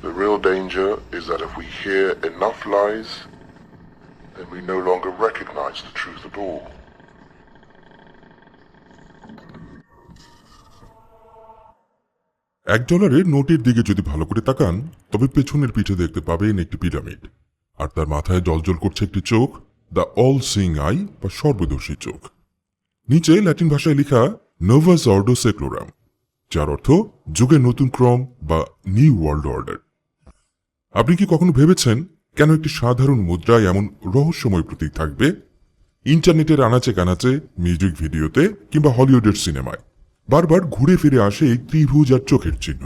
The real danger is that if we hear enough lies, then we no longer recognize the truth at all. $1 নোটের দিকে যদি ভালো করে তাকান তবে পেছনের পিঠে দেখতে পাবেন একটি পিরামিড, আর তার মাথায় জ্বলজ্বল করছে একটি চোখ, দ্য অল সিইং আই বা সর্বদর্শী চোখ। নিচে ল্যাটিন ভাষায় লেখা নোভাস অর্ডো সেক্লোরাম, যার অর্থ যুগের নতুন ক্রম বা নিউ ওয়ার্ল্ড অর্ডার। আপনি কি কখনো ভেবেছেন কেন একটি সাধারণ মুদ্রায় এমন রহস্যময় প্রতীক থাকবে? ইন্টারনেটের আনাচে কানাচে, মিউজিক ভিডিওতে কিংবা হলিউডের সিনেমায় বারবার ঘুরে ফিরে আসে এই ত্রিভুজ আর চোখের চিহ্ন।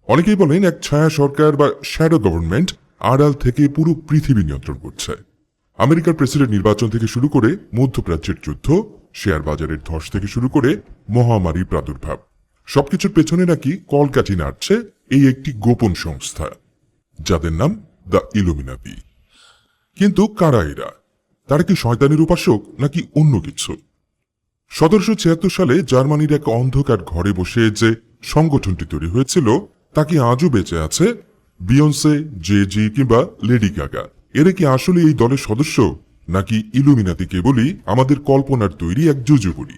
অনেকেই বলেন এক ছায়া সরকার বা শ্যাডো গভর্নমেন্ট আড়াল থেকে পুরো পৃথিবী নিয়ন্ত্রণ করছে। আমেরিকার প্রেসিডেন্ট নির্বাচন থেকে শুরু করে মধ্যপ্রাচ্যের যুদ্ধ, শেয়ার বাজারের ধস থেকে শুরু করে মহামারীর প্রাদুর্ভাব, সবকিছুর পেছনে নাকি কলকাঠি নাড়ছে এই একটি গোপন সংস্থা, যাদের নাম দ্য ইলুমিনাতি। কিন্তু কারা এরা? তারা কি শয়তানের উপাসক নাকি অন্য কিছু? 1776 সালে জার্মানির এক অন্ধকার ঘরে বসে যে সংগঠনটি তৈরি হয়েছিল তা কি আজও বেঁচে আছে? বিয়ন্সে, জে-জি কিংবা লেডি গাগা এরা কি আসলে এই দলের সদস্য, নাকি ইলুমিনাতি কেবলই আমাদের কল্পনার তৈরি এক জুজুবুড়ি?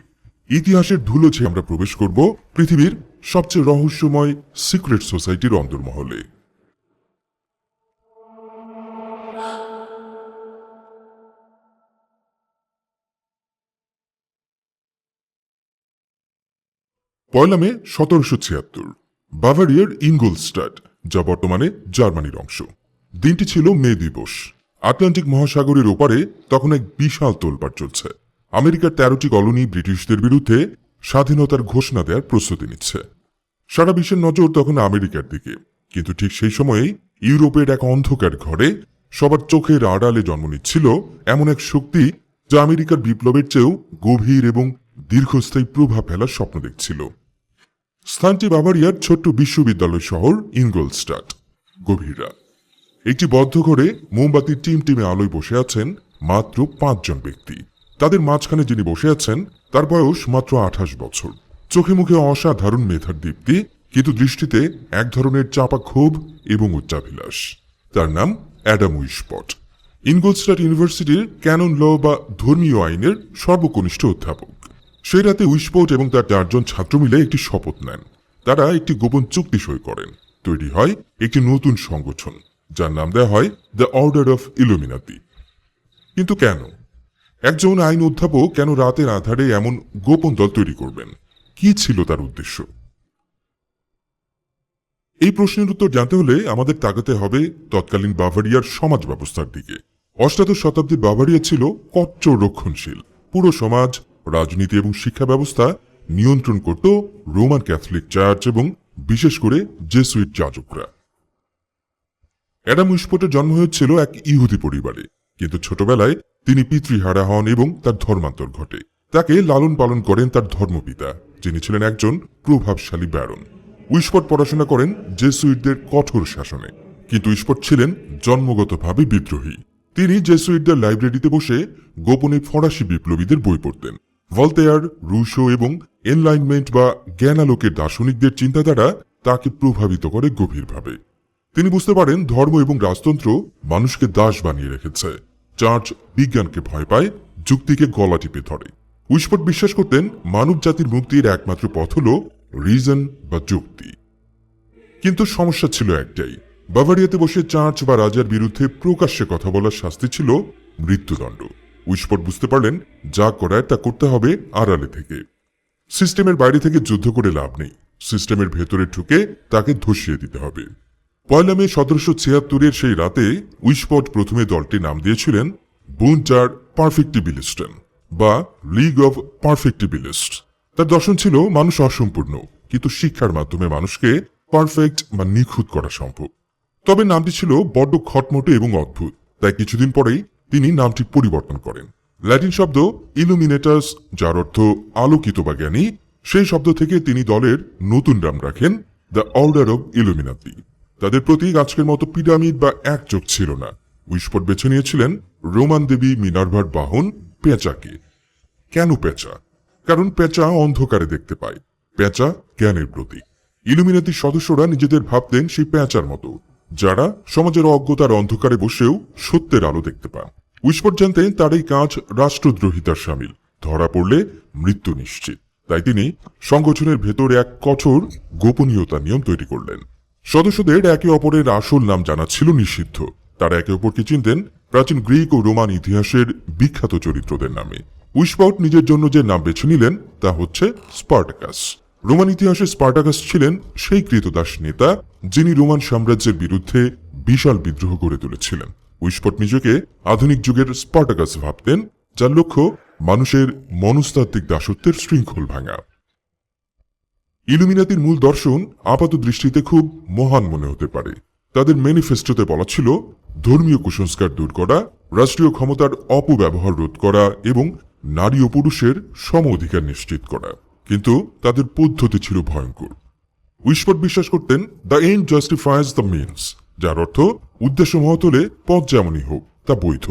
ইতিহাসের ধুলো ছেয়ে আমরা প্রবেশ করব পৃথিবীর সবচেয়ে রহস্যময় সিক্রেট সোসাইটির অন্দরমহলে। পয়লা মে 1776, বাভারিয়ার ইনগোলস্টাড, যা বর্তমানে জার্মানির অংশ। দিনটি ছিল মে দিবস। আটলান্টিক মহাসাগরের ওপারে তখন এক বিশাল তোলপাড় চলছে। আমেরিকার 13টি কলোনি ব্রিটিশদের বিরুদ্ধে স্বাধীনতার ঘোষণা দেওয়ার প্রস্তুতি নিচ্ছে। সারা বিশ্বের নজর তখন আমেরিকার দিকে। কিন্তু ঠিক সেই সময়েই ইউরোপের এক অন্ধকার ঘরে সবার চোখের আড়ালে জন্ম নিচ্ছিল এমন এক শক্তি যা আমেরিকার বিপ্লবের চেয়েও গভীর এবং দীর্ঘস্থায়ী প্রভাব ফেলার স্বপ্ন দেখছিল। স্থানটি বাভারিয়ার ছোট্ট বিশ্ববিদ্যালয় শহর ইনগোলস্টাড। গভীর রাত। একটি বদ্ধ ঘরে মোমবাতির টিমটিমে আলোয় বসে আছেন মাত্র 5 জন ব্যক্তি। তাদের মাঝখানে যিনি বসে আছেন তার বয়স মাত্র 28 বছর। চোখে মুখে অসাধারণ মেধার দীপ্তি, কিন্তু দৃষ্টিতে এক ধরনের চাপা ক্ষোভ এবং উচ্চাভিলাষ। তার নাম অ্যাডাম উইশপট, ইনগোলস্টাড ইউনিভার্সিটির ক্যানন ল বা ধর্মীয় আইনের সর্বকনিষ্ঠ অধ্যাপক। সেই রাতে উইশপট এবং তার 4 জন ছাত্র মিলে একটি শপথ নেন। তারা একটি গোপন চুক্তি সই করেন। তৈরি হয় একটি নতুন সংগঠন, যার নাম দেওয়া হয় দ্য অর্ডার অফ ইলুমিনাতি। কিন্তু কেন একজন আইন অধ্যাপক কেন রাতের আধারে এমন গোপন দল তৈরি করবেন? কি ছিল তার উদ্দেশ্য? এই প্রশ্নের উত্তর জানতে হলে আমাদের তাকাতে হবে তৎকালীন বাভারিয়ার সমাজ ব্যবস্থার দিকে। অষ্টাদশ শতাব্দীর বাভারিয়া ছিল কট্টর রক্ষণশীল। পুরো সমাজ, রাজনীতি এবং শিক্ষা ব্যবস্থা নিয়ন্ত্রণ করত রোমান ক্যাথলিক চার্চ এবং বিশেষ করে জেসুইট যাজকরা। অ্যাডাম উইশপটের জন্ম হয়েছিল এক ইহুদি পরিবারে, কিন্তু ছোটবেলায় তিনি পিতৃহারা হন এবং তার ধর্মান্তর ঘটে। তাকে লালন পালন করেন তার ধর্মপিতা, যিনি ছিলেন একজন প্রভাবশালী ব্যারন। উইশপট পড়াশোনা করেন জেসুইটদের কঠোর শাসনে, কিন্তু উইশপট ছিলেন জন্মগতভাবে বিদ্রোহী। তিনি জেসুইটদের লাইব্রেরিতে বসে গোপনে ফরাসি বিপ্লবীদের বই পড়তেন। ভলতেয়ার, রুশো এবং এনলাইনমেন্ট বা জ্ঞানালোকের দার্শনিকদের চিন্তাধারা তাকে প্রভাবিত করে গভীরভাবে। তিনি বুঝতে পারেন ধর্ম এবং রাজতন্ত্র মানুষকে দাস বানিয়ে রেখেছে। চার্চ বিজ্ঞানকে ভয় পায়, যুক্তিকে গলা টিপে ধরে। উইশপট বিশ্বাস করতেন মানব জাতির মুক্তির একমাত্র পথ হল রিজন বা যুক্তি। কিন্তু সমস্যা ছিল একটাই, বাভারিয়াতে বসে চার্চ বা রাজার বিরুদ্ধে প্রকাশ্যে কথা বলার শাস্তি ছিল মৃত্যুদণ্ড। উইশপট বুঝতে পারলেন যা করায় তা করতে হবে আড়ালে থেকে। সিস্টেমের বাইরে থেকে যুদ্ধ করে লাভ নেই, সিস্টেমের ভেতরে ঢুকে তাকে ধসিয়ে দিতে হবে। পয়লা মে 1776 সেই রাতে উইশপট প্রথমে দলটির নাম দিয়েছিলেন বুন্টার পারফেক্টিবিলিস্টেন বা লিগ অব পারফেক্টিবিলিস্ট। তার দর্শন ছিল মানুষ অসম্পূর্ণ, কিন্তু শিক্ষার মাধ্যমে মানুষকে পারফেক্ট বা নিখুঁত করা সম্ভব। তবে নামটি ছিল বড্ড খটমটে এবং অদ্ভুত, তাই কিছুদিন পরেই তিনি নামটি পরিবর্তন করেন। ল্যাটিন শব্দ ইলুমিনেটাস, যার অর্থ আলোকিত বা জ্ঞানী, সেই শব্দ থেকে তিনি দলের নতুন নাম রাখেন দ্য অর্ডার অব ইলুমিনাতি। তাদের প্রতীক আজকের মতো পিরামিড বা এক চোখ ছিল না। উইশপট বেছে নিয়েছিলেন রোমান দেবী মিনার্ভার বাহন পেঁচাকে। কেন পেঁচা? কারণ পেঁচা অন্ধকারে দেখতে পায়। পেঁচা জ্ঞানের প্রতীক। ইলুমিনাতির সদস্যরা নিজেদের ভাবতেন সেই পেঁচার মতো, যারা সমাজের অজ্ঞতার অন্ধকারে বসেও সত্যের আলো দেখতে পান। উইসপট জানতেন তার এই কাজ রাষ্ট্রদ্রোহিতার শামিল, ধরা পড়লে মৃত্যু নিশ্চিত। তাই তিনি সংগঠনের ভেতরে এক কঠোর গোপনীয়তা নিয়ম তৈরি করলেন। সদস্যদের একে অপরের আসল নাম জানা ছিল নিষিদ্ধ। তারা একে অপরকে চিনতেন প্রাচীন গ্রিক ও রোমান ইতিহাসের বিখ্যাত চরিত্রদের নামে। উইসপট নিজের জন্য যে নাম বেছে নিলেন তা হচ্ছে স্পার্টাকাস। রোমান ইতিহাসে স্পার্টাকাস ছিলেন সেই ক্রীতদাস নেতা যিনি রোমান সাম্রাজ্যের বিরুদ্ধে বিশাল বিদ্রোহ গড়ে তুলেছিলেন। উইসপট নিজেকে আধুনিক যুগের স্পার্টাকাস ভাবতেন, যার লক্ষ্য মানুষের মনস্তাত্ত্বিক দাসত্বের শৃঙ্খল ভাঙা। ইলুমিনাতির মূল দর্শন আপাত দৃষ্টিতে খুব মহান মনে হতে পারে। তাদের ম্যানিফেস্টোতে বলা ছিল ধর্মীয় কুসংস্কার দূর করা, রাষ্ট্রীয় ক্ষমতার অপব্যবহার রোধ করা এবং নারী ও পুরুষের সম অধিকার নিশ্চিত করা। কিন্তু তাদের পদ্ধতি ছিল ভয়ঙ্কর। উইসপট বিশ্বাস করতেন দ্য এন্ড জাস্টিফাইজ দ্য মিনস, যার অর্থ উদ্দেশ্য মহৎ হলে পথ যেমনই হোক তা বৈধ।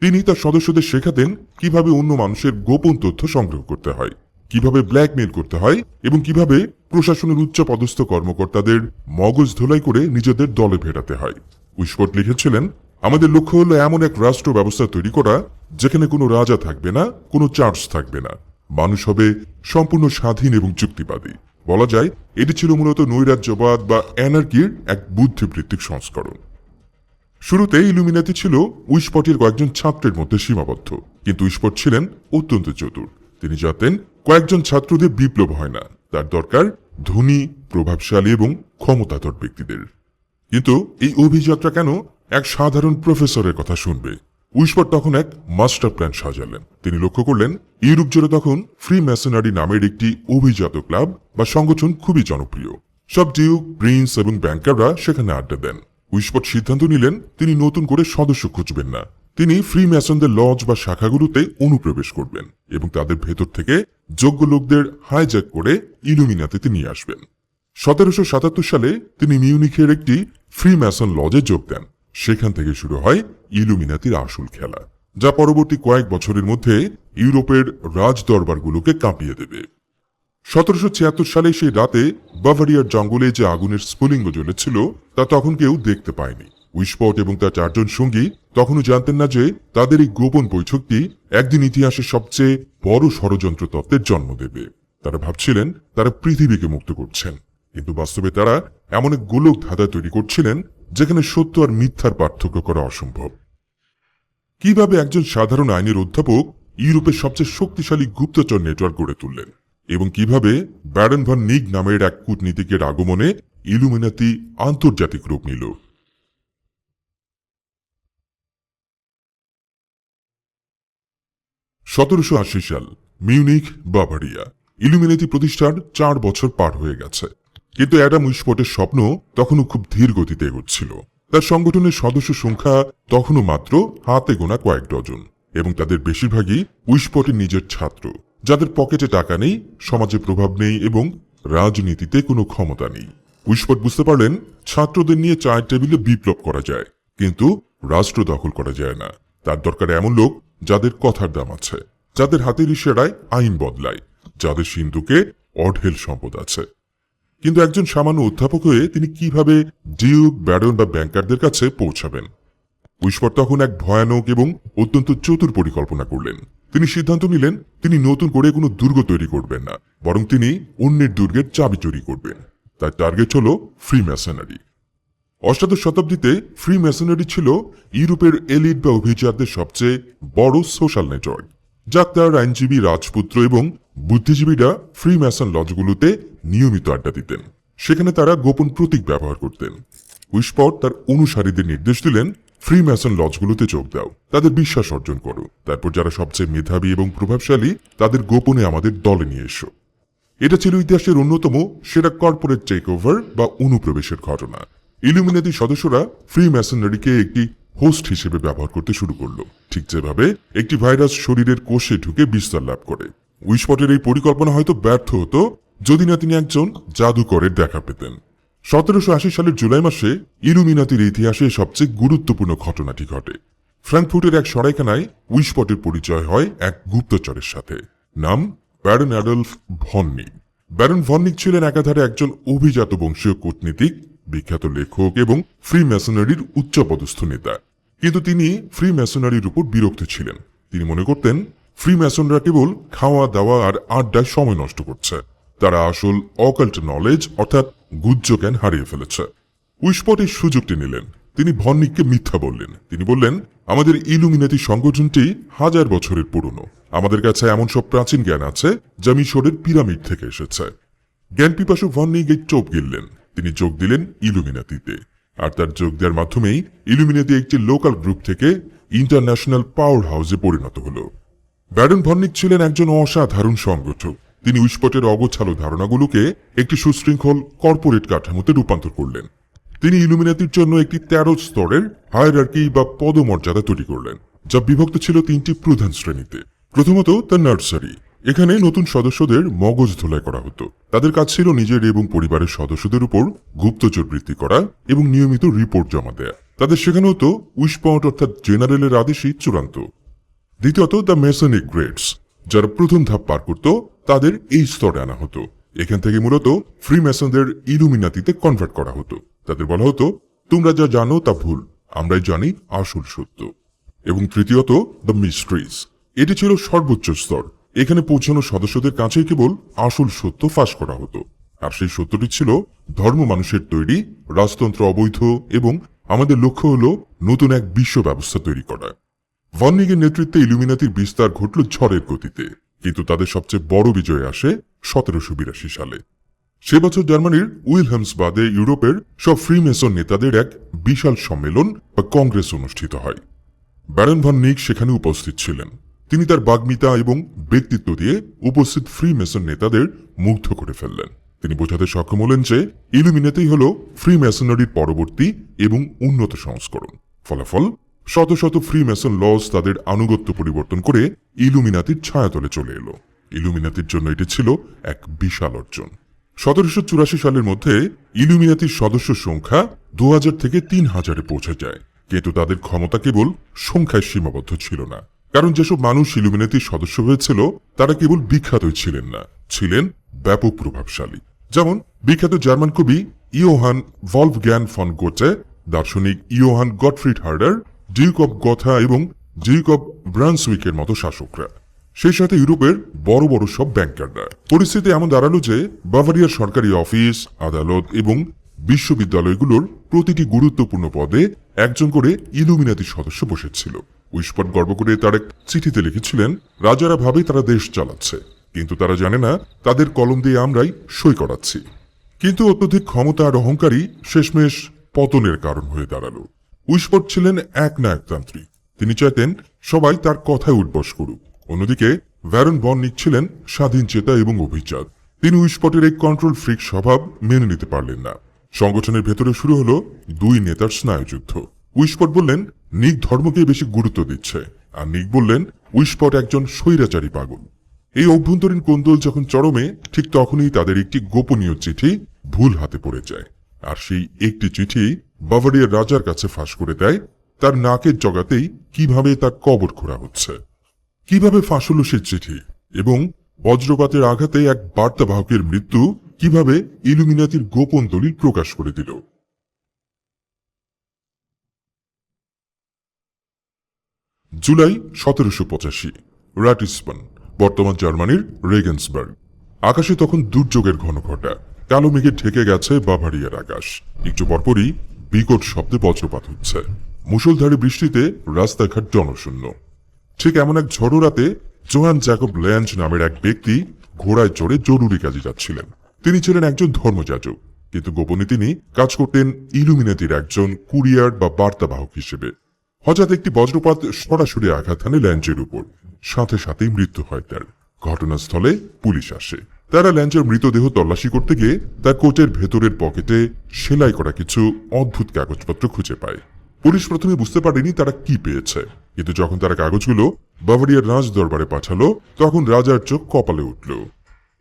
তিনি তার সদস্যদের শেখাতেন কিভাবে অন্য মানুষের গোপন তথ্য সংগ্রহ করতে হয়, কিভাবে ব্ল্যাকমেইল করতে হয় এবং কিভাবে প্রশাসনের উচ্চ পদস্থ কর্মকর্তাদের মগজ ধোলাই করে নিজেদের দলে ভেড়াতে হয়। উইসপট লিখেছিলেন, আমাদের লক্ষ্য হলো এমন এক রাষ্ট্র ব্যবস্থা তৈরি করা যেখানে কোনো রাজা থাকবে না, কোনো চার্চ থাকবে না, মানুষ হবে সম্পূর্ণ স্বাধীন এবং চুক্তিবাদী। বলা যায় এটি ছিল মূলত নৈরাজ্যবাদ বা অ্যানার্কির এক বুদ্ধিবৃত্তিক সংস্করণ। শুরুতে ইলুমিনাতি ছিল উইসপটের কয়েকজন ছাত্রের মধ্যে সীমাবদ্ধ, কিন্তু উইসপট ছিলেন অত্যন্ত চতুর। তিনি জানতেন কয়েকজন ছাত্রদের বিপ্লব হয় না, তার দরকার ধনী, প্রভাবশালী এবং ক্ষমতাধর ব্যক্তিদের। কিন্তু এই অভিযাত্রা কেন এক সাধারণ প্রফেসরের কথা শুনবে? উইসপট তখন এক মাস্টার প্ল্যান সাজালেন। তিনি লক্ষ্য করলেন ইউরোপ জুড়ে তখন ফ্রি ম্যাসনারি নামের একটি অভিজাত ক্লাব বা সংগঠন খুবই জনপ্রিয়। সব ডিউক, প্রিন্স এবং ব্যাংকাররা সেখানে আড্ডা দেন। উইসপট সিদ্ধান্ত নিলেন তিনি নতুন করে সদস্য খুঁজবেন না, তিনি ফ্রি ম্যাসনদের লজ বা শাখাগুলোতে অনুপ্রবেশ করবেন এবং তাদের ভেতর থেকে যোগ্য লোকদের হাইজ্যাক করে ইলুমিনাতিতে নিয়ে আসবেন। 1777 সালে তিনি মিউনিখের একটি ফ্রি ম্যাসন লজে যোগ দেন। সেখান থেকে শুরু হয় ইলুমিনাতির আসল খেলা, যা পরবর্তী কয়েক বছরের মধ্যে ইউরোপের রাজ দরবারগুলোকে কাঁপিয়ে দেবে। 1776 সালে সেই রাতে বাভারিয়ার জঙ্গলে যে আগুনের স্ফুলিঙ্গ জ্বলেছিল তা তখন কেউ দেখতে পায়নি। উইসপট এবং তার 4 জন সঙ্গী তখনও জানতেন না যে তাদের এই গোপন বৈঠকটি একদিন ইতিহাসের সবচেয়ে বড় ষড়যন্ত্র তত্ত্বের জন্ম দেবে। তারা ভাবছিলেন তারা পৃথিবীকে মুক্ত করছেন, কিন্তু বাস্তবে তারা এমন এক গোলক ধাঁধা তৈরি করছিলেন যেখানে সত্য আর মিথ্যার পার্থক্য করা অসম্ভব। কিভাবে একজন সাধারণ আইনের অধ্যাপক ইউরোপের সবচেয়ে শক্তিশালী গুপ্তচর নেটওয়ার্ক গড়ে তুললেন এবং কিভাবে ব্যারন ভন নিগ নামের এক কূটনীতিকের আগমনে ইলুমিনাতি আন্তর্জাতিক রূপ নিল। 1780 সাল, মিউনিখ, বাভারিয়া। ইলুমিনাতি প্রতিষ্ঠার 4 বছর পার হয়ে গেছে, কিন্তু অ্যাডাম উইসপটের স্বপ্ন তখনও খুব ধীর গতিতে এগোচ্ছিল। তার সংগঠনের সদস্য সংখ্যা তখনও মাত্র হাতে গোনা কয়েক ডজন, এবং তাদের বেশিরভাগই উইসপটের নিজের ছাত্র, যাদের পকেটে টাকা নেই, সমাজে প্রভাব নেই এবং রাজনীতিতে কোনো ক্ষমতা নেই। উইসপট বুঝতে পারলেন ছাত্রদের নিয়ে চায়ের টেবিলে বিপ্লব করা যায়, কিন্তু রাষ্ট্র দখল করা যায় না। তার দরকার এমন লোক যাদের কথার দাম আছে, যাদের হাতের ইশারায় আইন বদলায়, যাদের সিন্ধুকে অঢেল সম্পদ আছে। কিন্তু একজন সামান্য অধ্যাপক হয়ে তিনি কিভাবে ডিউক, ব্যারন বা ব্যাংকারদের কাছে পৌঁছাবেন? উইসপট তখন এক ভয়ানক এবং অত্যন্ত চতুর পরিকল্পনা করলেন। তিনি সিদ্ধান্ত নিলেন তিনি নতুন করে কোনো দুর্গ তৈরি করবেন না, বরং তিনি অন্যের দুর্গের চাবি চুরি করবেন। তার টার্গেট হল ফ্রি ম্যাসনারি। অষ্টাদশ শতাব্দীতে ফ্রি ম্যাসনারি ছিল ইউরোপের এলিট বা অভিজাতদের সবচেয়ে বড় সোশ্যাল নেটওয়ার্ক। ডাক্তার, আইনজীবী, রাজপুত্র এবং বুদ্ধিজীবীরা ফ্রি ম্যাসন লজগুলোতে নিয়মিত আড্ডা দিতেন। সেখানে তারা গোপন প্রতীক ব্যবহার করতেন। উইসপট তার অনুসারীদের নির্দেশ দিলেন ফ্রি ম্যাসন লজগুলোতে যোগ দাও, তাদের বিশ্বাস অর্জন করো, তারপর যারা সবচেয়ে মেধাবী এবং প্রভাবশালী তাদের গোপনে আমাদের দলে নিয়ে এসো। এটা ছিল ইতিহাসের অন্যতম সেরা কর্পোরেট টেক ওভার বা অনুপ্রবেশের ঘটনা। ইলুমিনাতি সদস্যরা ফ্রি ম্যাসনারিকে একটি হোস্ট হিসেবে ব্যবহার করতে শুরু করলো, ঠিক যেভাবে একটি ভাইরাস শরীরের কোষে ঢুকে বিস্তার লাভ করে। উইসপটের এই পরিকল্পনা হয়তো ব্যর্থ হতো যদি না তিনি একজন জাদুকরের দেখা পেতেন। 1780 সালের জুলাই মাসে ইলুমিনাতির ইতিহাসে সবচেয়ে গুরুত্বপূর্ণ ঘটনাটি ঘটে। ফ্র্যাঙ্কফুর্টের এক সরাইখানায় উইসপটের পরিচয় হয় এক গুপ্তচরের সাথে, নাম Baron Adolf von Knigge. Baron von Knigge ছিলেন একাধারে একজন অভিজাত বংশীয় কূটনীতিক বিখ্যাত লেখক এবং ফ্রি ম্যাসনারির উচ্চপদস্থ নেতা। কিন্তু তিনি ফ্রি ম্যাসনারির উপর বিরক্ত ছিলেন। তিনি মনে করতেন ফ্রি ম্যাসনরা কেবল খাওয়া দাওয়া আর আড্ডায় সময় নষ্ট করছে, তারা আসল অকাল্ট নলেজ অর্থাৎ গুহ্য জ্ঞান হারিয়ে ফেলেছে। উইসপট এই সুযোগটি নিলেন। তিনি ভন্নিককে মিথ্যা বললেন। তিনি বললেন, আমাদের ইলুমিনাতি সংগঠনটি 1000 বছরের পুরনো। আমাদের কাছে এমন সব প্রাচীন জ্ঞান আছে যা মিশরের পিরামিড থেকে এসেছে। জ্ঞান পিপাসু ভন্নিক এই চোপ গিললেন। তিনি যোগ দিলেন ইলুমিনাতিতে। আর তার যোগ দেওয়ার মাধ্যমেই ইলুমিনাতি একটি লোকাল গ্রুপ থেকে ইন্টারন্যাশনাল পাওয়ার হাউসে পরিণত হল। ব্যারন ভন্নিক ছিলেন একজন অসাধারণ সংগঠক। তিনি উইসপটের অগোছালো ধারণাগুলোকে একটি সুশৃঙ্খল কর্পোরেট কাঠামোতে রূপান্তর করলেন। তিনি ইলুমিনাতির জন্য একটি 13 স্তরের হায়ারার্কি বা পদমর্যাদা তৈরি করলেন, যা বিভক্ত ছিল 3টি প্রধান শ্রেণীতে। প্রথমত দ্য নার্সারি। এখানে নতুন সদস্যদের মগজ ধোলাই করা হতো। তাদের কাজ ছিল নিজের এবং পরিবারের সদস্যদের উপর গুপ্তচর বৃত্তি করা এবং নিয়মিত রিপোর্ট জমা দেয়া। তাদের শেখানো হতো উইসপট অর্থাৎ জেনারেলের আদেশই চূড়ান্ত। দ্বিতীয়ত দ্য মেসনিক গ্রেডস। যারা প্রথম ধাপ পার করত তাদের এই স্তরে আনা হতো। এখান থেকে মূলত ফ্রি মেসনদের ইলুমিনাতিতে কনভার্ট করা হতো। তাদের বলা হতো, তোমরা যা জানো তা ভুল, আমরাই জানি আসল সত্য। এবং তৃতীয়ত দ্য মিস্ট্রিজ। এটি ছিল সর্বোচ্চ স্তর। এখানে পৌঁছানো সদস্যদের কাছেই কেবল আসল সত্য ফাঁস করা হতো। আর সেই সত্যটি ছিল ধর্ম মানুষের তৈরি, রাজতন্ত্র অবৈধ এবং আমাদের লক্ষ্য হল নতুন এক বিশ্ব ব্যবস্থা তৈরি করা। ভন্নিগের নেতৃত্বে ইলুমিনাতির বিস্তার ঘটল ঝড়ের গতিতে। কিন্তু তাদের সবচেয়ে বড় বিজয় আসে 1782 সালে। সে বছর জার্মানির উইলহেমসবাদে ইউরোপের সব ফ্রিমেসন নেতাদের এক বিশাল সম্মেলন বা কংগ্রেস অনুষ্ঠিত হয়। ব্যারন ভন্নিক সেখানে উপস্থিত ছিলেন। তিনি তার বাগ্মিতা এবং ব্যক্তিত্ব দিয়ে উপস্থিত ফ্রিমেসন নেতাদের মুগ্ধ করে ফেললেন। তিনি বোঝাতে সক্ষম হলেন যে ইলুমিনাতি হল ফ্রিমেসনারির পরবর্তী এবং উন্নত সংস্করণ। ফলাফল, শত শত ফ্রিমেসন লজ তাদের আনুগত্য পরিবর্তন করে ইলুমিনাতির ছায়াতলে চলে এলো। ইলুমিনাতির জন্য এটি ছিল এক বিশাল অর্জন। 1784 সালের মধ্যে ইলুমিনাতির সদস্য সংখ্যা 2000 থেকে 3000-এ পৌঁছে যায়। কিন্তু তাদের ক্ষমতা কেবল সংখ্যায় সীমাবদ্ধ ছিল না, কারণ যেসব মানুষ ইলুমিনাতির সদস্য হয়েছিল তারা কেবল বিখ্যাতই ছিলেন না, ছিলেন ব্যাপক প্রভাবশালী। যেমন বিখ্যাত জার্মান কবি ইয়োহান ভলফগ্যাং ফন গোটে, দার্শনিক Johann Gottfried Herder, Duke of Gotha এবং ডিউক অব ব্রান্সউইকের মতো শাসকরা। সেই সাথে ইউরোপের বড় বড় সব ব্যাংকাররা। পরিস্থিতি এমন দাঁড়ালো যে বাভারিয়ার সরকারি অফিস, আদালত এবং বিশ্ববিদ্যালয়গুলোর প্রতিটি গুরুত্বপূর্ণ পদে একজন করে ইলুমিনাতি সদস্য বসেছিল। উইসপট গর্ব করে তার এক চিঠিতে লিখেছিলেন, রাজারা ভাবে তারা দেশ চালাচ্ছে, কিন্তু তারা জানে না তাদের কলম দিয়ে আমরাই সই করাচ্ছি। কিন্তু অত্যধিক ক্ষমতা আর অহংকারী শেষমেশ পতনের কারণ হয়ে দাঁড়ালো। উইসপট ছিলেন এক নায়কতান্ত্রিক। তিনি চাইতেন সবাই তার কথায় উঠবস করুক। অন্যদিকে ব্যারন ভন্নিক ছিলেন স্বাধীন চেতা এবং অভিজাত। তিনি উইসপটের এই কন্ট্রোল ফ্রিক স্বভাব মেনে নিতে পারলেন না। সংগঠনের ভেতরে শুরু হলো দুই নেতার স্নায়ুযুদ্ধ। উইসপট বললেন নিক ধর্মকে বেশি গুরুত্ব দিচ্ছে, আর নিক বললেন উইসপট একজন স্বৈরাচারী পাগল। এই অভ্যন্তরীণ কোন্দল যখন চরমে, ঠিক তখনই তাদের একটি গোপনীয় চিঠি ভুল হাতে পড়ে যায়। আর সেই একটি চিঠি বাভারিয়ার রাজার কাছে ফাঁস করে দেয় তার নাকের জগাতেই কিভাবে তার কবর খোঁড়া হচ্ছে। কিভাবে ফাঁস হল সে চিঠি এবং বজ্রপাতের আঘাতে এক বার্তাবাহকের মৃত্যু কিভাবে ইলুমিনাতির গোপন দলিল প্রকাশ করে দিল। জুলাই 1785, রাটিসবান, বর্তমান জার্মানির রেগেন্সবার্গ। আকাশে তখন দুর্যোগের ঘনঘটা। কালো মেঘে ঢেকে গেছে বাভারিয়ার আকাশ। একটু পরপরই বিকট শব্দে বজ্রপাত হচ্ছে। মুষলধারে বৃষ্টিতে রাস্তাঘাট জনশূন্য। ঠিক এমন এক ঝড়ো রাতে জোহান জ্যাকব ল্যাঞ্জ নামের এক ব্যক্তি ঘোড়ায় চড়ে জরুরি কাজে যাচ্ছিলেন। তিনি ছিলেন একজন ধর্মযাজক, কিন্তু গোপনে তিনি কাজ করতেন ইলুমিনাতির একজন কুরিয়ার বা বার্তাবাহক হিসেবে। হঠাৎ একটি বজ্রপাত সরাসরি আঘাত হানে ল্যাঞ্জের উপর। সাথে সাথেই মৃত্যু হয় তার। ঘটনাস্থলে পুলিশ আসে। তারা ল্যাঞ্জের মৃতদেহ তল্লাশি করতে গিয়ে তার কোটের ভেতরের পকেটে সেলাই করা কিছু অদ্ভুত কাগজপত্র খুঁজে পায়। পুলিশ প্রথমে বুঝতে পারেনি তারা কি পেয়েছে, কিন্তু যখন তারা কাগজগুলো বাভারিয়ার রাজ দরবারে পাঠালো তখন রাজার চোখ কপালে উঠল।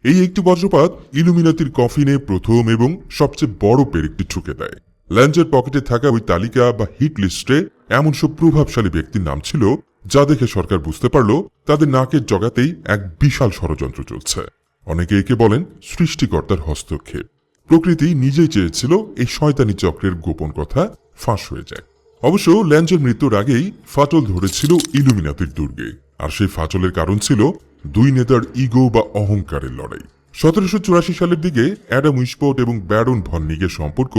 এই একটি বজ্রপাত ইলুমিনাতির কফিনে প্রথম এবং সবচেয়ে বড় পেরেকটি ঠুকে দেয়। ল্যাঞ্জের পকেটে থাকা ওই তালিকা বা হিট লিস্টে এমন সব প্রভাবশালী ব্যক্তির নাম ছিল যা দেখে সরকার বুঝতে পারল তাদের নাকের জগাতেই এক বিশাল ষড়যন্ত্র চলছে। অনেকে একে বলেন সৃষ্টিকর্তার হস্তক্ষেপ। প্রকৃতি নিজেই চেয়েছিল এই শয়তানি চক্রের গোপন কথা ফাঁস হয়ে যায়। অবশ্য ল্যাঞ্জের মৃত্যুর আগেই ফাটল ধরেছিল ইলুমিনাতির দুর্গে, আর সেই ফাটলের কারণ ছিল দুই নেতার ইগো বা অহংকারের লড়াই। 1784 সালের দিকে অ্যাডাম উইসপট এবং ব্যারন ভন নিগের সম্পর্ক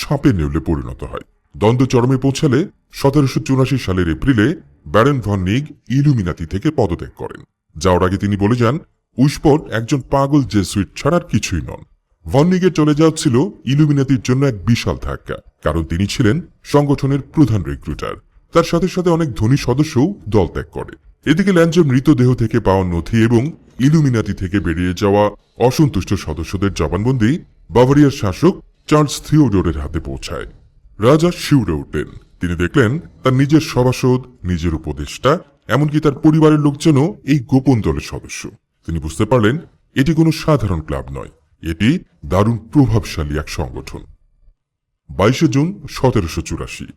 সাপে নেউলে পরিণত হয়। দ্বন্দ্ব চরমে পৌঁছালে 1784 সালের এপ্রিলে ব্যারন ভন নিগ ইলুমিনাতি থেকে পদত্যাগ করেন। যাওয়ার আগে তিনি বলে যান, উইসপট একজন পাগল জেসুইট ছাড়া আর কিছুই নন। ভন নিগের চলে যাওয়া ছিল ইলুমিনাতির জন্য এক বিশাল ধাক্কা, কারণ তিনি ছিলেন সংগঠনের প্রধান রিক্রুটার। তার সাথে সাথে অনেক ধনী সদস্যও দল ত্যাগ করে। এদিকে ল্যাঞ্জের মৃতদেহ থেকে পাওয়া নথি এবং ইলুমিনাতি থেকে বেরিয়ে যাওয়া অসন্তুষ্ট সদস্যদের জবানবন্দি বাভারিয়ার শাসক চার্লস থিওডোরের হাতে পৌঁছায়। রাজা শিউরে উঠলেন। তিনি দেখলেন তার নিজের সভাসদ, নিজের উপদেষ্টা, এমনকি তার পরিবারের লোকজনও এই গোপন দলের সদস্য। তিনি বুঝতে পারলেন এটি কোনো সাধারণ ক্লাব নয়, এটি দারুণ প্রভাবশালী এক সংগঠন। 22 জুন 1784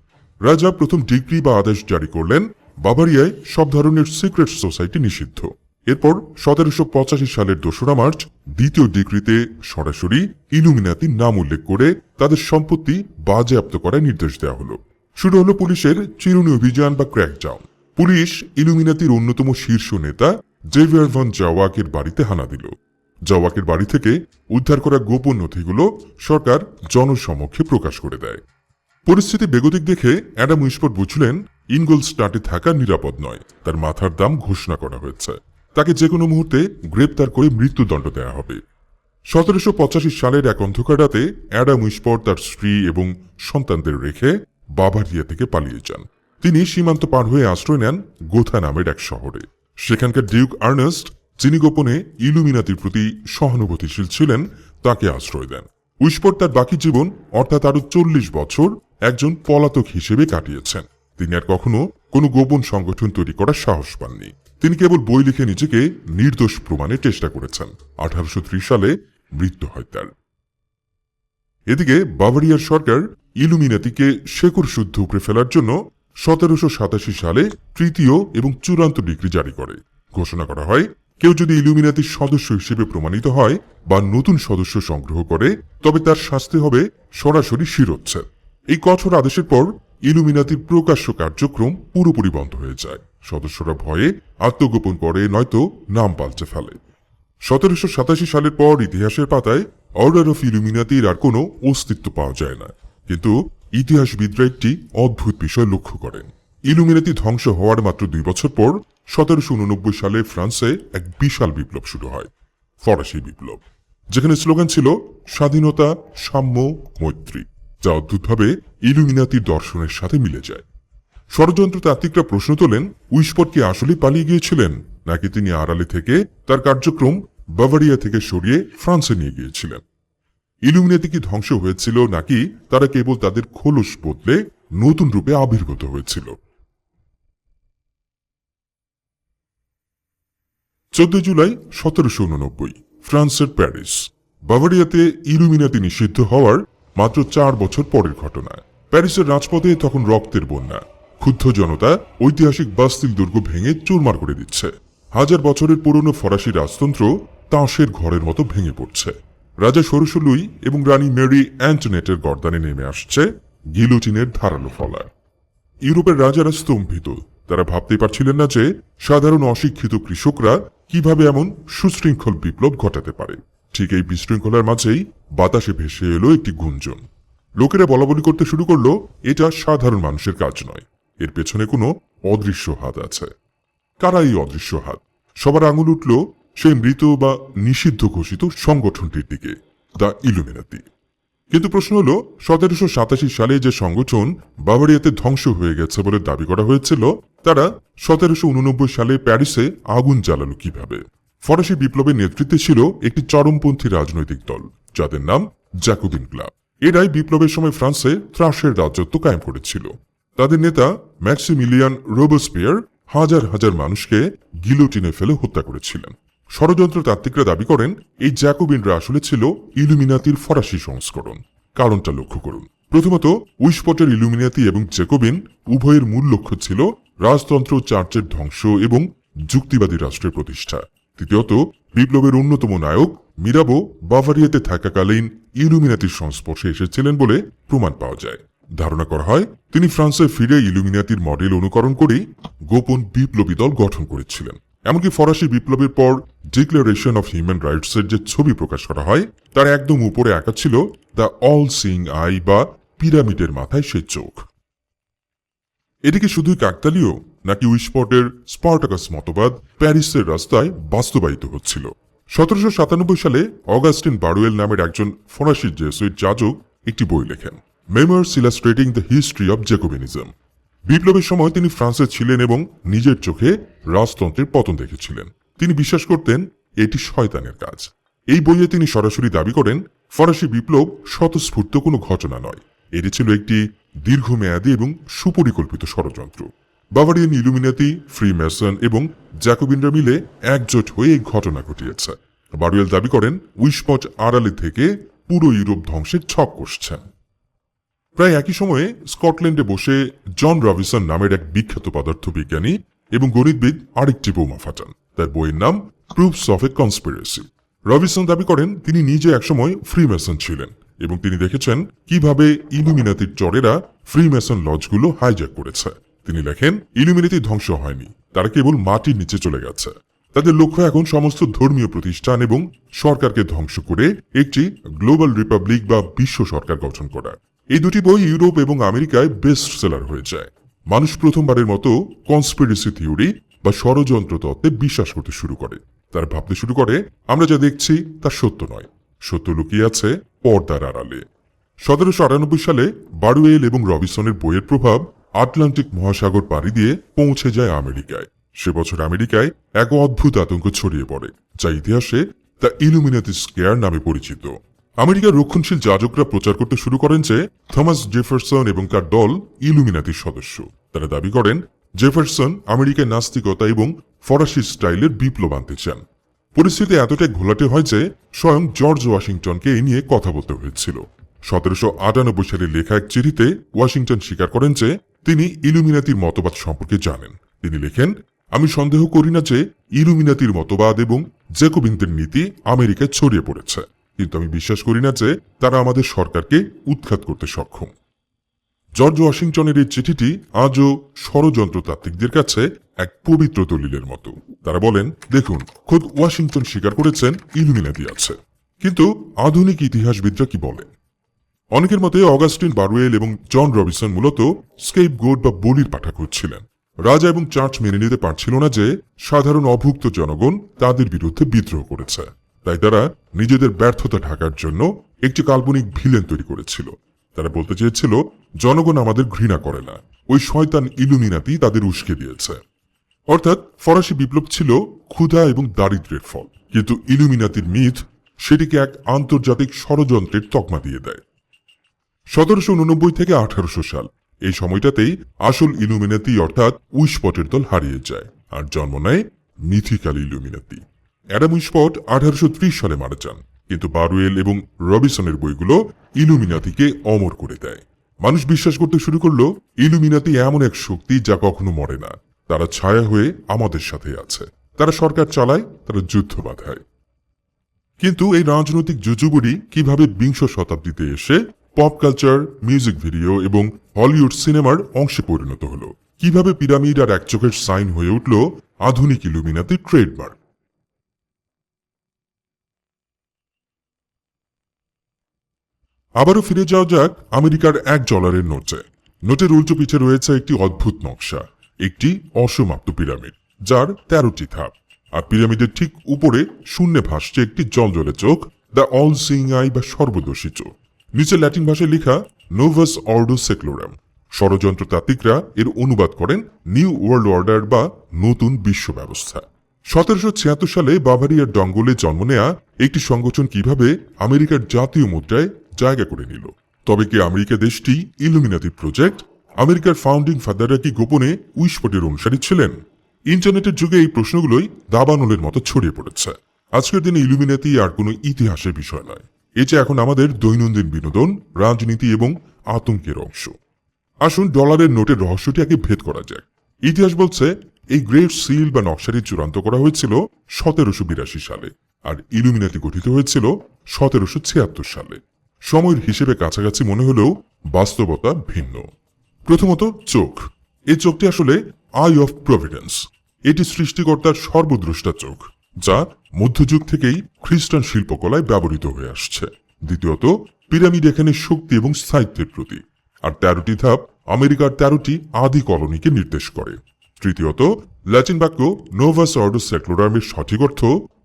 রাজা প্রথম ডিক্রি বা আদেশ জারি করলেন, বাভারিয়ায় সব ধরনের সিক্রেট সোসাইটি নিষিদ্ধ। এরপর 1785 সালের 2রা মার্চ দ্বিতীয় ডিক্রিতে সরাসরি ইলুমিনাতির নাম উল্লেখ করে তাদের সম্পত্তি বাজেয়াপ্ত করার নির্দেশ দেওয়া হলো। শুরু হলো পুলিশের চিরুনি অভিযান বা ক্র্যাকডাউন। পুলিশ ইলুমিনাতির অন্যতম শীর্ষ নেতা জেভিয়ার ভন জাওয়াকের বাড়িতে হানা দিল। জাওয়াকের বাড়ি থেকে উদ্ধার করা গোপন নথিগুলো সরকার জনসমক্ষে প্রকাশ করে দেয়। পরিস্থিতি বেগতিক দেখে অ্যাডাম উইসপট বুঝলেন ইনগোলস্টাটে থাকা নিরাপদ নয়। তার মাথার দাম ঘোষণা করা হয়েছে, তাকে যে কোনো মুহূর্তে গ্রেপ্তার করে মৃত্যুদণ্ড দেওয়া হবে। 1785 সালের এক অন্ধকার রাতে অ্যাডাম উইসপট তার স্ত্রী এবং সন্তানদের রেখে বাভারিয়া থেকে পালিয়ে যান। তিনি সীমান্ত পার হয়ে আশ্রয় নেন গোথা নামের এক শহরে। সেখানকার ডিউক আর্নেস্ট, যিনি গোপনে ইলুমিনাতির প্রতি সহানুভূতিশীল ছিলেন, তাকে আশ্রয় দেন। উইসপট তার বাকি জীবন, অর্থাৎ আরো 40 বছর, একজন পলাতক হিসেবে কাটিয়েছেন। তিনি আর কখনো কোনো গোপন সংগঠন তৈরি করার সাহস পাননি। তিনি কেবল বই লিখে নিজেকে নির্দোষ প্রমাণের চেষ্টা করেছেন। 1830 সালে মৃত্যু হয় তার। এদিকে বাভারিয়ার সরকার ইলুমিনাতিকে শেকড় শুদ্ধ উপড়ে ফেলার জন্য 1787 সালে তৃতীয় এবং চূড়ান্ত ডিক্রি জারি করে। ঘোষণা করা হয়, কেউ যদি ইলুমিনাতির সদস্য হিসেবে প্রমাণিত হয় বা নতুন সদস্য সংগ্রহ করে, তবে তার শাস্তি হবে সরাসরি শিরোচ্ছেদ। এই কঠোর আদেশের পর ইলুমিনাতির প্রকাশ্য কার্যক্রম পুরোপুরি বন্ধ হয়ে যায়। সদস্যরা ভয়ে আত্মগোপন করে, নয়তো নাম পাল্টে ফেলে। 1787 সালের পর ইতিহাসের পাতায় অর্ডার অফ ইলুমিনাতির আর কোনো অস্তিত্ব পাওয়া যায় না। কিন্তু ইতিহাসবিদরা একটি অদ্ভুত বিষয় লক্ষ্য করেন। ইলুমিনাতি ধ্বংস হওয়ার মাত্র 2 বছর পর 1789 সালে ফ্রান্সে এক বিশাল বিপ্লব শুরু হয়, ফরাসি বিপ্লব, যেখানে স্লোগান ছিল স্বাধীনতা, সাম্য, মৈত্রী, যা অদ্ভুতভাবে ইলুমিনাতির দর্শনের সাথে মিলে যায়। ষড়যন্ত্র তাত্ত্বিকরা প্রশ্ন তোলেন, উইসপট কি আসলে পালিয়ে গিয়েছিলেন, নাকি তিনি আড়ালে থেকে তার কার্যক্রম বাভারিয়া থেকে সরিয়ে ফ্রান্সে নিয়ে গিয়েছিলেন? ইলুমিনাতি কি ধ্বংস হয়েছিল, নাকি তারা কেবল তাদের খোলস বদলে নতুন রূপে আবির্ভূত হয়েছিল? 14 জুলাই 1789 ফ্রান্সের প্যারিস। বাভারিয়াতে ইলুমিনাতি নিষিদ্ধ হওয়ার মাত্র 4 বছর পরের ঘটনা। প্যারিসের রাজপথে তখন রক্তের বন্যা। ক্ষুব্ধ জনতা ঐতিহাসিক বাস্তিল দুর্গ ভেঙে চুরমার করে দিচ্ছে। 1000 বছরের পুরনো ফরাসি রাজতন্ত্র তাসের ঘরের মতো ভেঙে পড়ছে। রাজা ষোড়শ লুই এবং রানী মেরি অ্যান্টোনেটের গর্দানে নেমে আসছে গিলোটিনের ধারালো ফলা। ইউরোপের রাজারা স্তম্ভিত। তারা ভাবতেই পারছিলেন না যে সাধারণ অশিক্ষিত কৃষকরা কিভাবে এমন সুশৃঙ্খল বিপ্লব ঘটাতে পারে। ঠিক এই বিশৃঙ্খলার মাঝেই বাতাসে ভেসে এলো একটি গুঞ্জন। লোকেরা বলাবলি করতে শুরু করলো, এটা সাধারণ মানুষের কাজ নয়, এর পেছনে কোনো অদৃশ্য হাত আছে। কারা এই অদৃশ্য হাত? সবার আঙুল উঠল সেই মৃত বা নিষিদ্ধ ঘোষিত সংগঠনটির দিকে, দ্য ইলুমিনাতি। কিন্তু প্রশ্ন হলো, 1787 সালে যে সংগঠন বাভারিয়াতে ধ্বংস হয়ে গেছে বলে দাবি করা হয়েছিল, তারা 1789 সালে প্যারিসে আগুন জ্বালালো কিভাবে? ফরাসি বিপ্লবের নেতৃত্বে ছিল একটি চরমপন্থী রাজনৈতিক দল, যাদের নাম জ্যাকোবিন ক্লাব। এরাই বিপ্লবের সময় ফ্রান্সে ত্রাসের রাজত্ব কায়েম করেছিল। তাদের নেতা ম্যাক্সিমিলিয়ান রোবেসপিয়ার হাজার হাজার মানুষকে গিলোটিনে ফেলে হত্যা করেছিলেন। ষড়যন্ত্র তাত্ত্বিকরা দাবি করেন, এই জ্যাকোবিনরা আসলে ছিল ইলুমিনাতির ফরাসি সংস্করণ। কারণটা লক্ষ্য করুন। প্রথমত, উইসপটের ইলুমিনাতি এবং জ্যাকোবিন উভয়ের মূল লক্ষ্য ছিল রাজতন্ত্র, চার্চের ধ্বংস এবং যুক্তিবাদী রাষ্ট্রের প্রতিষ্ঠা। তৃতীয়ত, বিপ্লবের অন্যতম নায়ক মিরাবো বাভারিয়াতে থাকাকালীন ইলুমিনাতির সংস্পর্শে এসেছিলেন বলে প্রমাণ পাওয়া যায়। ধারণা করা হয় তিনি ফ্রান্সে ফিরে ইলুমিনাতির মডেল অনুকরণ করেই গোপন বিপ্লবী দল গঠন করেছিলেন। এমনকি ফরাসি বিপ্লবের পর ডিক্লারেশন অফ হিউম্যান রাইটসের যে ছবি প্রকাশ করা হয় তার একদম উপরে আঁকা ছিল দ্য অল সিইং আই বা পিরামিডের মাথায় সেই চোখ। এটিকে শুধুই কাকতালীয় নাকি উইশপটের স্পার্টাকাস মতবাদ প্যারিসের রাস্তায় বাস্তবায়িত হচ্ছিল? 1797 সালে অগাস্টিন বারুয়েল নামের একজন ফরাসি জেসুইট যাজক একটি বই লেখেন, মেমোয়ার্স ইলাস্ট্রেটিং দ্য হিস্ট্রি অব জ্যাকোবিনিজম। বিপ্লবের সময় তিনি ফ্রান্সে ছিলেন এবং নিজের চোখে রাজতন্ত্রের পতন দেখেছিলেন। তিনি বিশ্বাস করতেন এটি শয়তানের কাজ। এই বইয়ে তিনি সরাসরি দাবি করেন ফরাসি বিপ্লব স্বতঃস্ফূর্ত কোনো ঘটনা নয়, এটি ছিল একটি দীর্ঘমেয়াদী এবং সুপরিকল্পিত ষড়যন্ত্র। বাভারিয়ান ইলুমিনাতি, ফ্রি মেসন এবং জ্যাকোবিনরা মিলে একজোট হয়ে এই ঘটনা ঘটিয়েছে। বারুয়েল দাবি করেন উইশপট আড়ালে থেকে পুরো ইউরোপ ধ্বংসের ছক কষছেন। প্রায় একই সময়ে স্কটল্যান্ডে বসে জন রবিনসন নামের এক বিখ্যাত পদার্থবিজ্ঞানী এবং গণিতবিদ আরেকটি বোমা ফাটান। তার বইয়ের নাম proofs of A conspiracy. Robinson দাবি করেন তিনি নিজে একসময় ফ্রি মেসন ছিলেন এবং তিনি দেখেছেন কিভাবে ইলুমিনাতির চরেরা ফ্রি মেসন লজগুলো হাইজ্যাক করেছে। তিনি লেখেন, ইলুমিনাতি ধ্বংস হয়নি, তারা কেবল মাটির নিচে চলে গেছে। তাদের লক্ষ্য এখন সমস্ত ধর্মীয় প্রতিষ্ঠান এবং সরকারকে ধ্বংস করে একটি গ্লোবাল রিপাবলিক বা বিশ্ব সরকার গঠন করা। এই দুটি বই ইউরোপ এবং আমেরিকায় বেস্ট সেলার হয়ে যায়। মানুষ প্রথমবারের মতো কনস্পিরেসি থিওরি বা ষড়যন্ত্র তত্ত্বে বিশ্বাস করতে শুরু করে। তারা ভাবতে শুরু করে আমরা যা দেখছি তা সত্য নয়, সত্য লুকিয়ে আছে পর্দার আড়ালে। 1798 সালে বারুয়েল এবং রবিনসনের বইয়ের প্রভাব আটলান্টিক মহাসাগর পাড়ি দিয়ে পৌঁছে যায় আমেরিকায়। সে বছর আমেরিকায় এক অদ্ভুত আতঙ্ক ছড়িয়ে পড়ে, যা ইতিহাসে দ্য ইলুমিনাতি স্কেয়ার নামে পরিচিত। আমেরিকার রক্ষণশীল যাজকরা প্রচার করতে শুরু করেন যে থমাস জেফারসন এবং তার দল ইলুমিনাতির সদস্য। তারা দাবি করেন জেফারসন আমেরিকায় নাস্তিকতা এবং ফরাসি স্টাইলের বিপ্লব আনতে চান। পরিস্থিতি এতটাই ঘোলাটে হয় যে স্বয়ং জর্জ ওয়াশিংটনকে এই নিয়ে কথা বলতে হয়েছিল। 1798 সালে লেখা এক চিঠিতে ওয়াশিংটন স্বীকার করেন যে তিনি ইলুমিনাতির মতবাদ সম্পর্কে জানেন। তিনি লেখেন, আমি সন্দেহ করি না যে ইলুমিনাতির মতবাদ এবং জ্যাকোবিনদের নীতি আমেরিকায় ছড়িয়ে পড়েছে, কিন্তু আমি বিশ্বাস করি না যে তারা আমাদের সরকারকে উৎখাত করতে সক্ষম। জর্জ ওয়াশিংটনের এই চিঠিটি আজও ষড়যন্ত্রতাত্ত্বিকদের কাছে এক পবিত্র দলিলের মতো। তারা বলেন, দেখুন, খোদ ওয়াশিংটন স্বীকার করেছেন ইলুমিনাতি আছে। কিন্তু আধুনিক ইতিহাসবিদরা কি বলেন? অনেকের মতে অগাস্টিন বারুয়েল এবং জন রবিনসন মূলত স্কেপগোট বা বলির পাঠা খুঁজছিলেন। রাজা এবং চার্চ মেনে নিতে পারছিল না যে সাধারণ অভুক্ত জনগণ তাদের বিরুদ্ধে বিদ্রোহ করেছে, তাই তারা নিজেদের ব্যর্থতা ঢাকার জন্য একটি কাল্পনিক ভিলেন তৈরি করেছিল। তারা বলতে চেয়েছিল জনগণ আমাদের ঘৃণা করে না, ওই শয়তান ইলুমিনাতি তাদের উস্কে দিয়েছে। অর্থাৎ ফরাসি বিপ্লব ছিল ক্ষুধা এবং দারিদ্র্যের ফল, কিন্তু ইলুমিনাতির মিথ সেটিকে এক আন্তর্জাতিক ষড়যন্ত্রের তকমা দিয়ে দেয়। 1789 থেকে 1800 সাল, এই সময়টাতেই আসল ইলুমিনাতি অর্থাৎ উইশপটের দল হারিয়ে যায় আর জন্ম নেয় মিথিক্যাল ইলুমিনাতি। অ্যাডাম উইশপট 1830 সালে মারা যান, কিন্তু বারুয়েল এবং রবিনসনের বইগুলো ইলুমিনাতিকে অমর করে দেয়। মানুষ বিশ্বাস করতে শুরু করলো ইলুমিনাতি এমন এক শক্তি যা কখনো মরে না, তারা ছায়া হয়ে আমাদের সাথে আছে, তারা সরকার চালায়, তারা যুদ্ধ বাঁধায়। কিন্তু এই রাজনৈতিক জুজুবুরি কিভাবে বিংশ শতাব্দীতে এসে পপ কালচার, মিউজিক ভিডিও এবং হলিউড সিনেমার অংশে পরিণত হলো? কিভাবে পিরামিড আর এক চোখের সাইন হয়ে উঠল আধুনিক ইলুমিনাতির ট্রেডমার্ক? আবারও ফিরে যাওয়া যাক আমেরিকার $1 নোটে। নোটের উল্টো পিঠে রয়েছে একটি অদ্ভুত নকশা, একটি অসমাপ্ত পিরামিড যার 13টি ধাপ, আর পিরামিডের ঠিক উপরে শূন্যে ভাসছে একটি জলজলে চোখ, দ্য অল সিইং আই বা সর্বদর্শী চোখ। নিচে ল্যাটিন ভাষায় লেখা নোভাস অর্ডো সেক্লোরাম। ষড়যন্ত্রতাত্ত্বিকরা এর অনুবাদ করেন নিউ ওয়ার্ল্ড অর্ডার বা নতুন বিশ্ব ব্যবস্থা। 1776 সালে বাভারিয়ার ডঙ্গলে জন্ম নেয়া একটি সংগঠন কিভাবে আমেরিকার জাতীয় মুদ্রায় জায়গা করে নিল? তবে কি আমেরিকা দেশটি ইলুমিনাতি প্রজেক্ট? আমেরিকার ফাউন্ডিং ফাদাররা কি গোপনে উইশপটের অনুসারী ছিলেন? ইন্টারনেটের যুগে এই প্রশ্নগুলোই দাবানলের মতো ছড়িয়ে পড়েছে। আজকের দিনে ইলুমিনাতি আর কোনো ইতিহাসের বিষয় নয়, এটি এখন আমাদের দৈনন্দিন বিনোদন, রাজনীতি এবং আতঙ্কের অংশ। আসুন ডলারের নোটের রহস্যটি আগে ভেদ করা যাক। ইতিহাস বলছে এই গ্রেট সিল বা নকশাটি চূড়ান্ত করা হয়েছিল 1782 সালে। আর ইলুমিনাতি গঠিত হয়েছিল 1776 সালে। সময়ের হিসেবে কাছাকাছি মনে হলেও বাস্তবতা ভিন্ন। প্রথমত চোখ। এই চোখটি আসলে আই অফ প্রভিডেন্স। এটি সৃষ্টিকর্তার সর্বদ্রষ্টা চোখ, যা মধ্যযুগ থেকেই খ্রিস্টান শিল্পকলায় ব্যবহৃত হয়ে আসছে। দ্বিতীয়ত পিরামিড এখানে শক্তি এবং স্থায়িত্বের প্রতীক, আর 13টি ধাপ আমেরিকার 13টি আদি কলোনিকে নির্দেশ করে। তৃতীয়ত ল্যাটিন বাক্য নোভাস অর্ডার সেক্লোরামের সঠিক অর্থ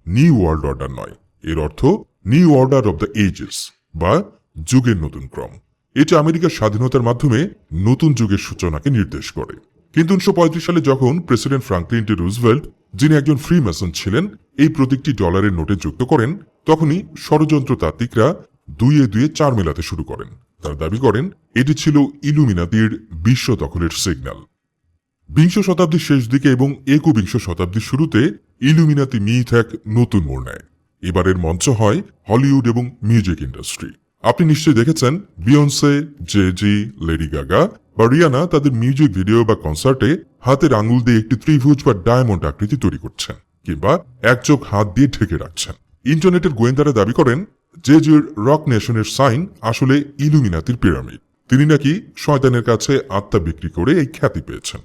নিউ ওয়ার্ল্ড অর্ডার নয়, এর অর্থ new order of the ages বা যুগের নতুন ক্রম। এটি আমেরিকার স্বাধীনতার মাধ্যমে নতুন যুগের সূচনাকে নির্দেশ করে। কিন্তু 1935 সালে যখন প্রেসিডেন্ট ফ্রাঙ্কলিন ডি রুজভেল্ট, যিনি একজন ফ্রি মেসন ছিলেন, এই প্রতীকটি ডলারের নোটে যুক্ত করেন, তখনই ষড়যন্ত্রতাত্ত্বিকরা 2-2 4 মেলাতে শুরু করেন। তারা দাবি করেন এটি ছিল ইলুমিনাতির বিশ্ব দখলের সিগন্যাল। বিংশ শতাব্দীর শেষ দিকে এবং একবিংশ শতাব্দীর শুরুতে ইলুমিনাতি মিথ এক নতুন মোড় নেয়। এবারের মঞ্চ হয় হলিউড এবং মিউজিক ইন্ডাস্ট্রি। আপনি নিশ্চয়ই দেখেছেন বিয়ন্সে, জে-জি, লেডি গাগা বা রিয়ানা তাদের মিউজিক ভিডিও বা কনসার্টে হাতের আঙুল দিয়ে একটি ত্রিভুজ বা ডায়মন্ড আকৃতি তৈরি করছেন, কিংবা এক চোখ হাত দিয়ে ঢেকে রাখছেন। ইন্টারনেটের গোয়েন্দারা দাবি করেন জে-জির রক নেশনের সাইন আসলে ইলুমিনাতির পিরামিড। তিনি নাকি শয়তানের কাছে আত্মা বিক্রি করে এই খ্যাতি পেয়েছেন।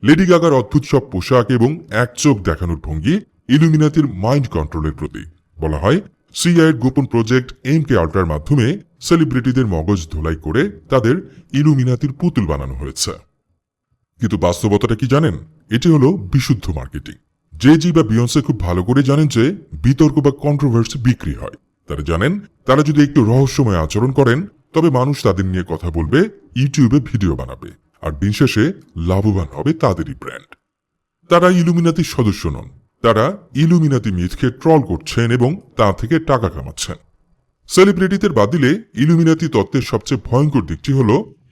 লেডি গাগার অদ্ভুত সব পোশাক এবং এক চোখ দেখানোর ভঙ্গি ইলুমিনাতির মাইন্ড কন্ট্রোলের প্রতীক। বলা হয় সিআইএর গোপন প্রজেক্ট MK আল্ট্রার মাধ্যমে সেলিব্রিটিদের মগজ ধোলাই করে তাদের ইলুমিনাতির পুতুল বানানো হয়েছে। কিন্তু বাস্তবতাটা কি জানেন? এটি হলো বিশুদ্ধ মার্কেটিং। জে-জি বা বিয়ন্সে খুব ভালো করে জানেন যে বিতর্ক বা কন্ট্রোভার্সি বিক্রি হয়। তারা জানেন তারা যদি একটু রহস্যময় আচরণ করেন, তবে মানুষ তাদের নিয়ে কথা বলবে, ইউটিউবে ভিডিও বানাবে, আর দিন শেষে লাভবান হবে তাদেরই ব্র্যান্ড। তারা ইলুমিনাতির সদস্য নন, তারা ইলুমিনাতি মিথকে ট্রল করছেন এবং তা থেকে টাকা কামাচ্ছেন। সেলিব্রিটিদের বাদ দিলে ইলুমিনাতি তত্ত্বের সবচেয়ে ভয়ঙ্কর দিকটি হল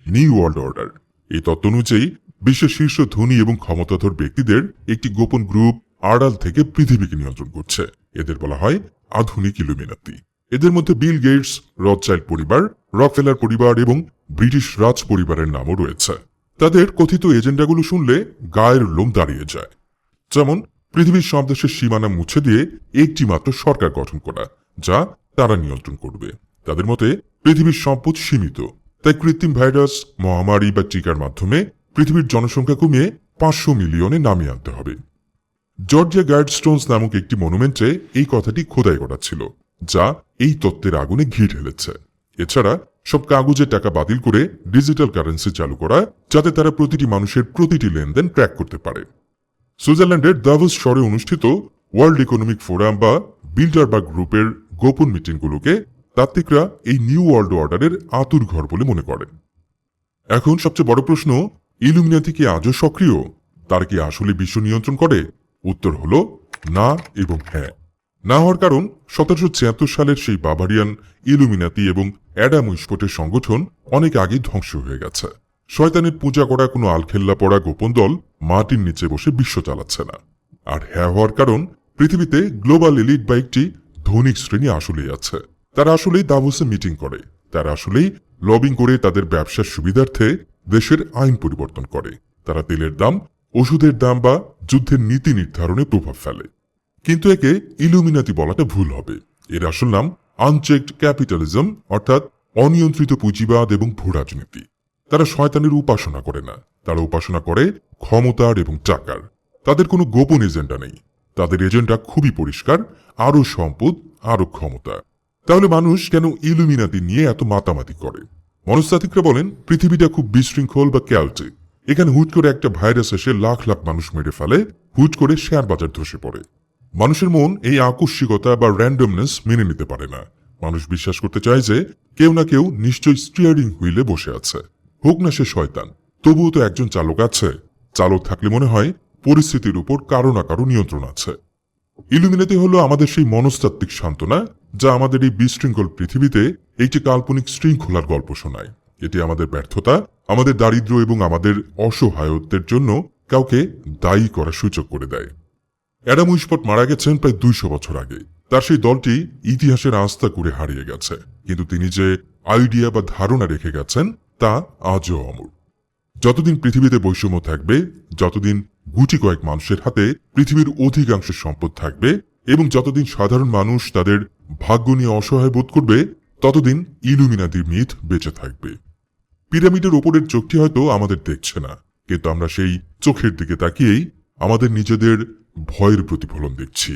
নিউ ওয়ার্ল্ড অর্ডার। এই তত্ত্ব অনুযায়ী বিশ্বের শীর্ষ ধনী এবং ক্ষমতাধর ব্যক্তিদের একটি গোপন গ্রুপ আড়াল থেকে পৃথিবীকে নিয়ন্ত্রণ করছে। এদের বলা হয় আধুনিক ইলুমিনাতি। এদের মধ্যে বিল গেটস, রথচাইল্ড পরিবার, রকফেলার পরিবার এবং ব্রিটিশ রাজ পরিবারের নামও রয়েছে। তাদের কথিত এজেন্ডাগুলো শুনলে গায়ের লোম দাঁড়িয়ে যায়। যেমন পৃথিবীর সব দেশের সীমানা মুছে দিয়ে একটি মাত্র সরকার গঠন করা, যা তারা নিয়ন্ত্রণ করবে। তাদের মতে পৃথিবীর সম্পদ সীমিত, তাই কৃত্রিম ভাইরাস, মহামারী বা টিকার মাধ্যমে পৃথিবীর জনসংখ্যা কমিয়ে 500 মিলিয়নে নামিয়ে আনতে হবে। জর্জিয়া গাইডস্টোনস নামক একটি মনুমেন্টে এই কথাটি খোদাই করা ছিল, যা এই তত্ত্বের আগুনে ঘি ঢেলেছে। এছাড়া সব কাগজের টাকা বাতিল করে ডিজিটাল কারেন্সি চালু করা, যাতে তারা প্রতিটি মানুষের প্রতিটি লেনদেন ট্র্যাক করতে পারে। সুইজারল্যান্ডের দাভোস শহরে অনুষ্ঠিত ওয়ার্ল্ড ইকোনমিক ফোরাম বা বিল্ডারবার্গ গ্রুপের গোপন মিটিংগুলোকে তাত্ত্বিকরা এই নিউ ওয়ার্ল্ড অর্ডারের আতুর ঘর বলে মনে করেন। এখন সবচেয়ে বড় প্রশ্ন, ইলুমিনাতি কি আজও সক্রিয়? তারা কি আসলে বিশ্ব নিয়ন্ত্রণ করে? উত্তর হলো না এবং হ্যাঁ। না হওয়ার কারণ 1776 সালের সেই বাভারিয়ান ইলুমিনাতি এবং অ্যাডাম উইসপোর্টের সংগঠন অনেক আগে ধ্বংস হয়ে গেছে। শয়তানের পূজা করা কোনো আলখেল্লা পড়া গোপন দল মাটির নিচে বসে বিশ্ব চালাচ্ছে না। আর হ্যাঁ হওয়ার কারণ পৃথিবীতে গ্লোবাল এলিট বা একটি ধনিক শ্রেণী আসলেই আছে। তারা আসলেই দাভোসে মিটিং করে, তারা আসলেই লবিং করে তাদের ব্যবসার সুবিধার্থে দেশের আইন পরিবর্তন করে। তারা তেলের দাম, ওষুধের দাম বা যুদ্ধের নীতি নির্ধারণে প্রভাব ফেলে। কিন্তু একে ইলুমিনাতি বলাটা ভুল হবে। এর আসল নাম আনচেকড ক্যাপিটালিজম, অর্থাৎ অনিয়ন্ত্রিত পুঁজিবাদ এবং ভূরাজনীতি। তারা শয়তানের উপাসনা করে না, তারা উপাসনা করে ক্ষমতার এবং টাকার। তাদের কোনো গোপন এজেন্ডা নেই, তাদের এজেন্ডা খুবই পরিষ্কার, আরো সম্পদ, আরো ক্ষমতা। তাহলে মানুষ কেন ইলুমিনাতি নিয়ে এত মাতামাতি করে? মনস্তাত্ত্বিকরা বলেন পৃথিবীটা খুব বিশৃঙ্খল বা ক্যালটিক। এখানে হুট করে একটা ভাইরাস এসে লাখ লাখ মানুষ মেরে ফেলে, হুট করে শেয়ার বাজার ধসে পড়ে। মানুষের মন এই আকস্মিকতা বা র্যান্ডমনেস মেনে নিতে পারে না। মানুষ বিশ্বাস করতে চায় যে কেউ না কেউ নিশ্চয়ই স্টিয়ারিং হুইলে বসে আছে, হোক না সে শয়তান, তবুও তো একজন চালক আছে। চালক থাকলে মনে হয় পরিস্থিতির উপর কারো না কারো নিয়ন্ত্রণ আছে। ইলুমিনাতি হলো আমাদের সেই মনস্তাত্ত্বিক সান্ত্বনা, যা আমাদের এই বিশৃঙ্খল পৃথিবীতে একটি কাল্পনিক শৃঙ্খলার গল্প শোনায়। এটি আমাদের ব্যর্থতা, আমাদের দারিদ্র্য এবং আমাদের অসহায়ত্বের জন্য কাউকে দায়ী করার সুযোগ করে দেয়। অ্যাডাম উইসপোর্ট মারা গেছেন প্রায় 200 বছর আগে। তার সেই দলটি ইতিহাসের আস্থা করে হারিয়ে গেছে, কিন্তু তিনি যে আইডিয়া বা ধারণা রেখে গেছেন তা আজও অমর। যতদিন পৃথিবীতে বৈষম্য থাকবে, যতদিন গুটি কয়েক মানুষের হাতে পৃথিবীর অধিকাংশ সম্পদ থাকবে, এবং যতদিন সাধারণ মানুষ তাদের ভাগ্য নিয়ে অসহায় বোধ করবে ততদিন ইলুমিনাতির মিথ বেঁচে থাকবে। পিরামিডের ওপরের চোখটি হয়তো আমাদের দেখছে না, কিন্তু আমরা সেই চোখের দিকে তাকিয়েই আমাদের নিজেদের ভয়ের প্রতিফলন দেখছি।